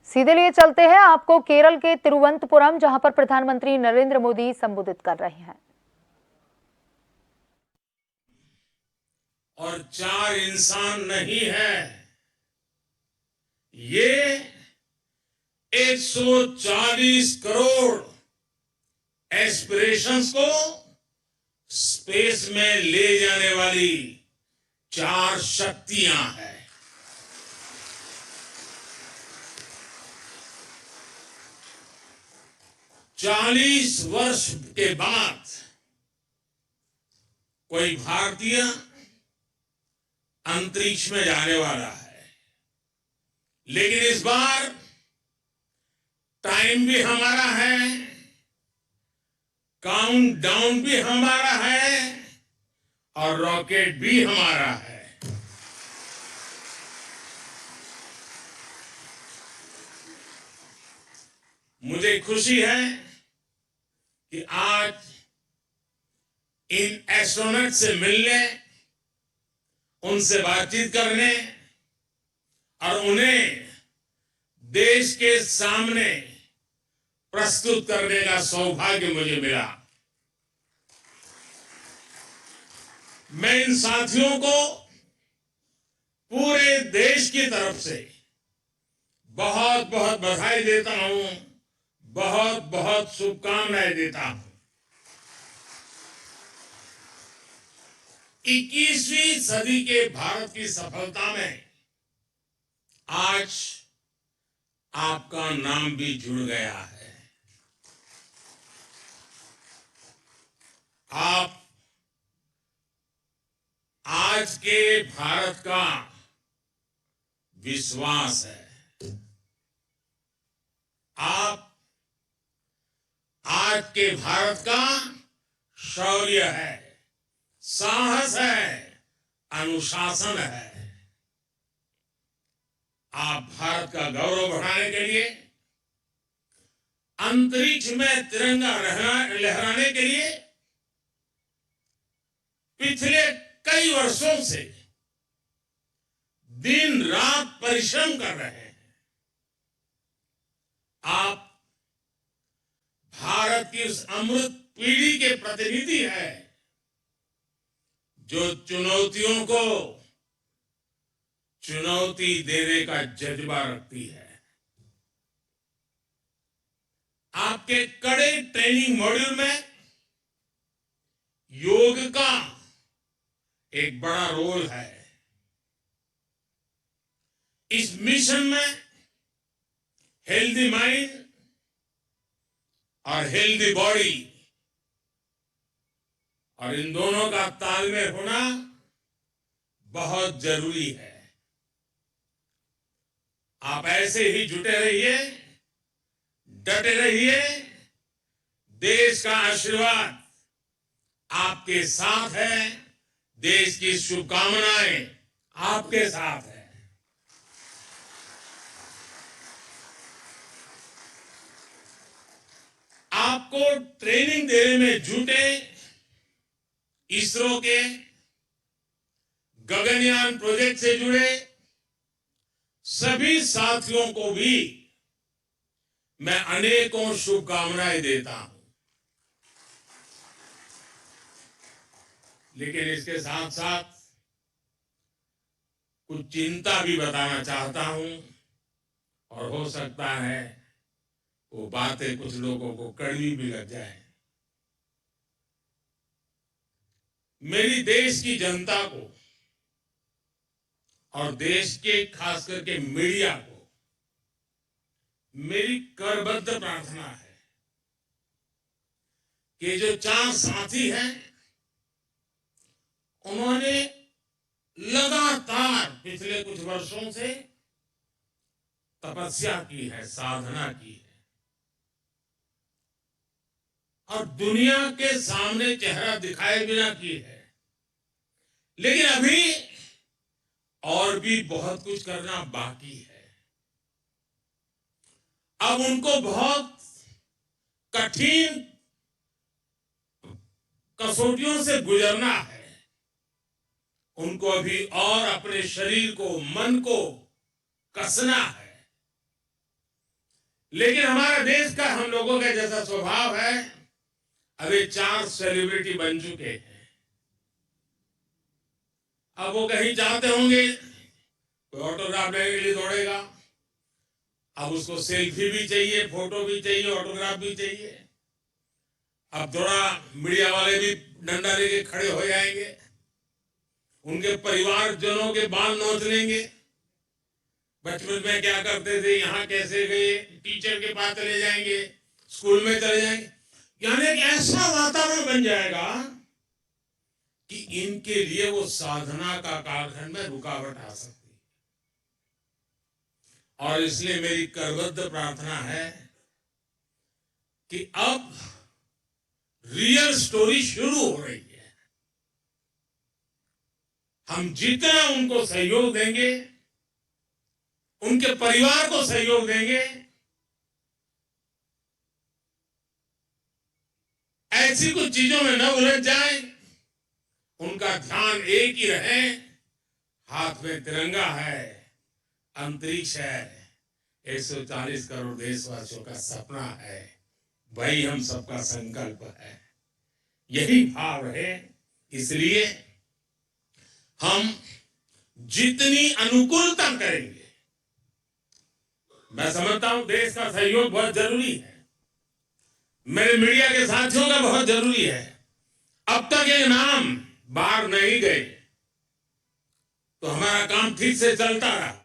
सीधे लिए चलते हैं आपको केरल के तिरुवनंतपुरम, जहां पर प्रधानमंत्री नरेंद्र मोदी संबोधित कर रहे हैं। और 4 इंसान नहीं है, ये 140 करोड़ एस्पिरेशंस को स्पेस में ले जाने वाली 4 शक्तियां हैं। चालीस वर्ष के बाद कोई भारतीय अंतरिक्ष में जाने वाला है, लेकिन इस बार टाइम भी हमारा है, काउंटडाउन भी हमारा है और रॉकेट भी हमारा है। मुझे खुशी है कि आज इन एस्ट्रोनॉट से मिलने, उनसे बातचीत करने और उन्हें देश के सामने प्रस्तुत करने का सौभाग्य मुझे मिला। मैं इन साथियों को पूरे देश की तरफ से बहुत बहुत बधाई देता हूं, बहुत बहुत शुभकामनाएं देता हूं। 21वीं सदी के भारत की सफलता में आज आपका नाम भी जुड़ गया है। आप आज के भारत का विश्वास है। आप आज के भारत का शौर्य है, साहस है, अनुशासन है। आप भारत का गौरव बढ़ाने के लिए, अंतरिक्ष में तिरंगा लहराने के लिए पिछले कई वर्षों से दिन रात परिश्रम कर रहे हैं। आप भारत की उस अमृत पीढ़ी के प्रतिनिधि हैं जो चुनौतियों को चुनौती देने का जज्बा रखती है। आपके कड़े ट्रेनिंग मॉड्यूल में योग का एक बड़ा रोल है। इस मिशन में हेल्दी माइंड और हेल्दी बॉडी और इन दोनों का तालमेल होना बहुत जरूरी है। आप ऐसे ही जुटे रहिए, डटे रहिए। देश का आशीर्वाद आपके साथ है, देश की शुभकामनाएं आपके साथ है। आपको ट्रेनिंग देने में जुटे इसरो के गगनयान प्रोजेक्ट से जुड़े सभी साथियों को भी मैं अनेकों शुभकामनाएं देता हूं। लेकिन इसके साथ साथ कुछ चिंता भी बताना चाहता हूं, और हो सकता है वो बातें कुछ लोगों को कड़वी भी लग जाए। मेरी देश की जनता को और देश के खास करके मीडिया को मेरी करबद्ध प्रार्थना है कि जो 4 साथी हैं, उन्होंने लगातार पिछले कुछ वर्षों से तपस्या की है, साधना की है और दुनिया के सामने चेहरा दिखाए बिना की है। लेकिन अभी और भी बहुत कुछ करना बाकी है। अब उनको बहुत कठिन कसौटियों से गुजरना है। उनको अभी और अपने शरीर को, मन को कसना है। लेकिन हमारा देश का, हम लोगों का जैसा स्वभाव है, अभी 4 सेलिब्रिटी बन चुके हैं। अब वो कहीं जाते होंगे, कोई ऑटोग्राफ लेने के लिए दौड़ेगा। अब उसको सेल्फी भी चाहिए, फोटो भी चाहिए, ऑटोग्राफ भी चाहिए। अब थोड़ा मीडिया वाले भी डंडा लेके खड़े हो जाएंगे, उनके परिवारजनों के बाल नोच लेंगे। बचपन में क्या करते थे, यहाँ कैसे गए, टीचर के पास चले जाएंगे, स्कूल में चले जाएंगे। यानी एक ऐसा वातावरण बन जाएगा कि इनके लिए वो साधना का कालखंड में रुकावट आ सकती है। और इसलिए मेरी करबद्ध प्रार्थना है कि अब रियल स्टोरी शुरू हो रही है। हम जितना उनको सहयोग देंगे, उनके परिवार को सहयोग देंगे, ऐसी कुछ चीजों में न उलझ जाए, उनका ध्यान एक ही रहे, हाथ में तिरंगा है, अंतरिक्ष है, 140 करोड़ देशवासियों का सपना है, वही हम सबका संकल्प है, यही भाव है। इसलिए हम जितनी अनुकूलता करेंगे, मैं समझता हूं देश का सहयोग बहुत जरूरी है, मेरे मीडिया के साथियों का बहुत जरूरी है। अब तक ये नाम बाहर नहीं गए तो हमारा काम ठीक से चलता रहा।